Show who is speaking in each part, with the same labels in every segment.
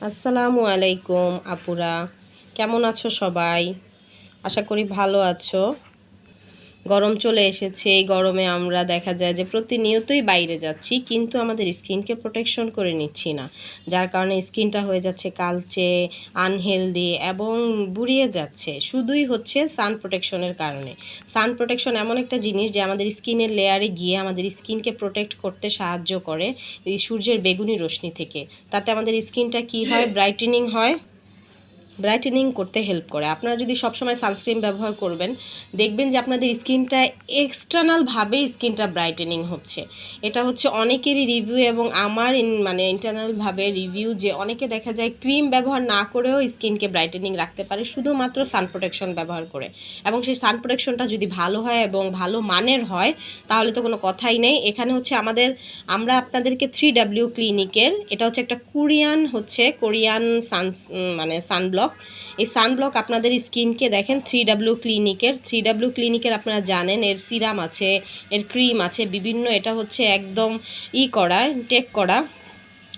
Speaker 1: আসসালামু আলাইকুম আপুরা, কেমন আছো সবাই? আশা করি ভালো আছো। গরম চলে এসেছে। এই গরমে আমরা দেখা যায় যে প্রতিনিয়তই বাইরে যাচ্ছি, কিন্তু আমাদের স্কিনকে প্রোটেকশন করে নিচ্ছি না, যার কারণে স্কিনটা হয়ে যাচ্ছে কালচে, আনহেলদি এবং বুড়িয়ে যাচ্ছে। শুধুই হচ্ছে সান প্রোটেকশনের কারণে। সান প্রোটেকশন এমন একটা জিনিস যে আমাদের স্কিনের লেয়ারে গিয়ে আমাদের স্কিনকে প্রোটেক্ট করতে সাহায্য করে এই সূর্যের বেগুনি রশ্মি থেকে। তাতে আমাদের স্কিনটা কি হয়, ব্রাইটেনিং হয়, ব্রাইটেনিং করতে হেল্প করে। আপনারা যদি সবসময় সানস্ক্রিন ব্যবহার করবেন, দেখবেন যে আপনাদের স্কিনটা এক্সটার্নালভাবে স্কিনটা ব্রাইটেনিং হচ্ছে। এটা হচ্ছে অনেকেরই রিভিউ এবং আমার মানে ইন্টারনালভাবে রিভিউ, যে অনেকে দেখা যায় ক্রিম ব্যবহার না করেও স্কিনকে ব্রাইটেনিং রাখতে পারে শুধুমাত্র সান প্রোটেকশন ব্যবহার করে। এবং সেই সান প্রোটেকশনটা যদি ভালো হয় এবং ভালো মানের হয়, তাহলে তো কোনো কথাই নেই। এখানে হচ্ছে আমরা আপনাদেরকে 3W ক্লিনিকের, এটা হচ্ছে একটা কোরিয়ান মানে সানব্লক। এই সানব্লক আপনাদের স্কিনকে দেখেন 3W ক্লিনিকের আপনারা জানেন এর সিরাম আছে, এর ক্রিম আছে বিভিন্ন। এটা হচ্ছে একদম টেক করা।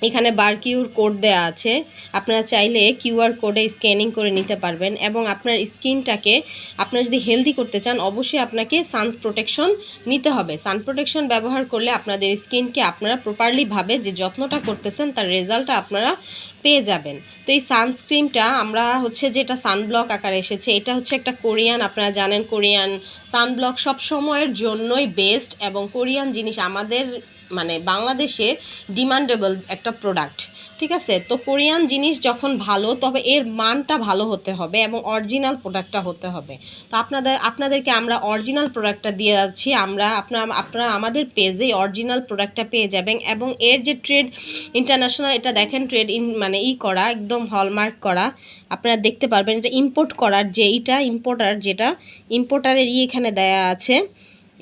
Speaker 1: এখানে বারকিউর কোড দেওয়া আছে, আপনারা চাইলে কিউআর কোডে স্ক্যানিং করে নিতে পারবেন। এবং আপনার স্কিনটাকে আপনারা যদি হেলদি করতে চান, অবশ্যই আপনাকে সান প্রোটেকশন নিতে হবে। সান প্রোটেকশন ব্যবহার করলে আপনাদের স্কিনকে আপনারা প্রপারলিভাবে যে যত্নটা করতেছেন তার রেজাল্টটা আপনারা পেয়ে যাবেন। তো এই সানস্ক্রিনটা আমরা হচ্ছে যেটা সানব্লক আকারে এসেছে, এটা হচ্ছে একটা কোরিয়ান, আপনারা জানেন কোরিয়ান সানব্লক সব সময়ের জন্যই বেস্ট। এবং কোরিয়ান জিনিস আমাদের মানে বাংলাদেশে ডিমান্ডেবল একটা প্রোডাক্ট, ঠিক আছে? তো কোরিয়ান জিনিস যখন ভালো, তবে এর মানটা ভালো হতে হবে এবং অরিজিনাল প্রোডাক্টটা হতে হবে। তো আপনাদেরকে আমরা অরিজিনাল প্রোডাক্টটা দিয়ে যাচ্ছি। আপনারা আমাদের পেজে অরিজিনাল প্রোডাক্টটা পেয়ে যাবেন। এবং এর যে ট্রেড ইন্টারন্যাশনাল, এটা দেখেন ট্রেড মানে করা, একদম হলমার্ক করা, আপনারা দেখতে পারবেন। এটা ইম্পোর্ট করার যেটা ইম্পোর্টারের এখানে দেয়া আছে।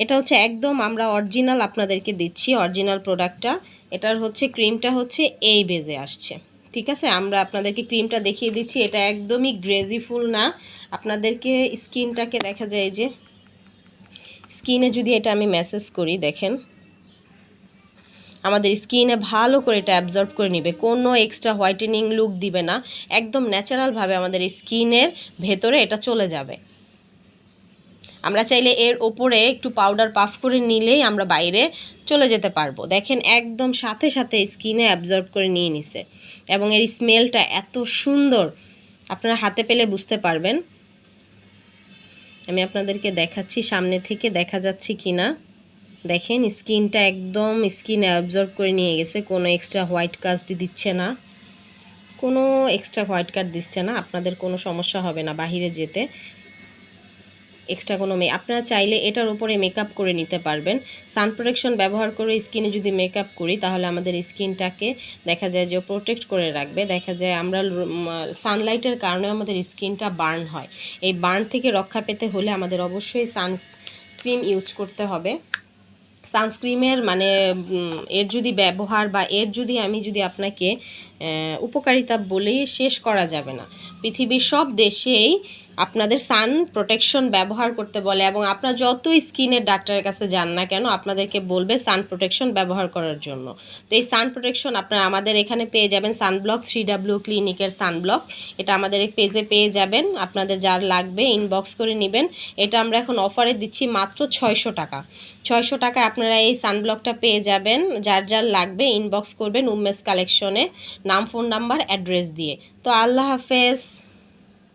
Speaker 1: এটা হচ্ছে একদম আমরা অরিজিনাল আপনাদেরকে দিচ্ছি, অরিজিনাল প্রোডাক্টটা। এটার হচ্ছে ক্রিমটা হচ্ছে এই বেজে আসছে, ঠিক আছে? আমরা আপনাদেরকে ক্রিমটা দেখিয়ে দিচ্ছি। এটা একদমই গ্রেজিফুল না। আপনাদেরকে স্কিনটাকে দেখা যায় যে স্কিনে যদি এটা আমি ম্যাসেজ করি, দেখেন আমাদের স্কিনে ভালো করে এটা অ্যাবজর্ব করে নেবে, কোনো এক্সট্রা হোয়াইটেনিং লুক দিবে না, একদম ন্যাচারালভাবে আমাদের স্কিনের ভেতরে এটা চলে যাবে। আমরা চাইলে এর ওপরে একটু পাউডার পাফ করে নিলেই আমরা বাইরে চলে যেতে পারবো। দেখেন একদম সাথে সাথে স্কিনে অ্যাবজর্ব করে নিয়ে নিছে। এবং এর স্মেলটা এত সুন্দর, আপনারা হাতে পেলে বুঝতে পারবেন। আমি আপনাদেরকে দেখাচ্ছি সামনে থেকে, দেখা যাচ্ছে কি না দেখেন। স্কিনটা একদম স্কিনে অ্যাবজর্ব করে নিয়ে গেছে, কোনো এক্সট্রা হোয়াইট কাস্ট দিচ্ছে না, কোনো এক্সট্রা হোয়াইট কাস্ট দিচ্ছে না। আপনাদের কোনো সমস্যা হবে না বাহিরে যেতে এক্সট্রা কোনো আপনারা চাইলে এটার উপরে মেকআপ করে নিতে পারবেন। সান প্রোটেকশন ব্যবহার করে স্কিনে যদি মেকআপ করি, তাহলে আমাদের স্কিনটাকে দেখা যায় যে প্রোটেক্ট করে রাখবে। দেখা যায় আমরা সানলাইটের কারণে আমাদের স্কিনটা বার্ন হয়। এই বার্ন থেকে রক্ষা পেতে হলে আমাদের অবশ্যই সানস্ক্রিন ইউজ করতে হবে। সানস্ক্রিনের মানে এর যদি ব্যবহার বা এর যদি আমি যদি আপনাকে উপকারিতা বলেই শেষ করা যাবে না। পৃথিবীর সব দেশেই আপনাদের সান প্রোটেকশন ব্যবহার করতে বলে, এবং আপনারা যত স্কিনের ডাক্তারের কাছে যান না কেন, আপনাদেরকে বলবে সান প্রোটেকশন ব্যবহার করার জন্য। তো এই সান প্রোটেকশন আপনারা আমাদের এখানে পেয়ে যাবেন, সানব্লক 3W ক্লিনিকের সানব্লক। এটা আমাদের পেজে পেয়ে যাবেন। আপনাদের যার লাগবে ইনবক্স করে নেবেন। এটা আমরা এখন অফারে দিচ্ছি মাত্র 600 টাকা। 600 টাকায় আপনারা এই সানব্লকটা পেয়ে যাবেন। যার যার লাগবে ইনবক্স করবেন উম্মেস কালেকশনে, নাম, ফোন নাম্বার, অ্যাড্রেস দিয়ে। তো আল্লাহ হাফেজ।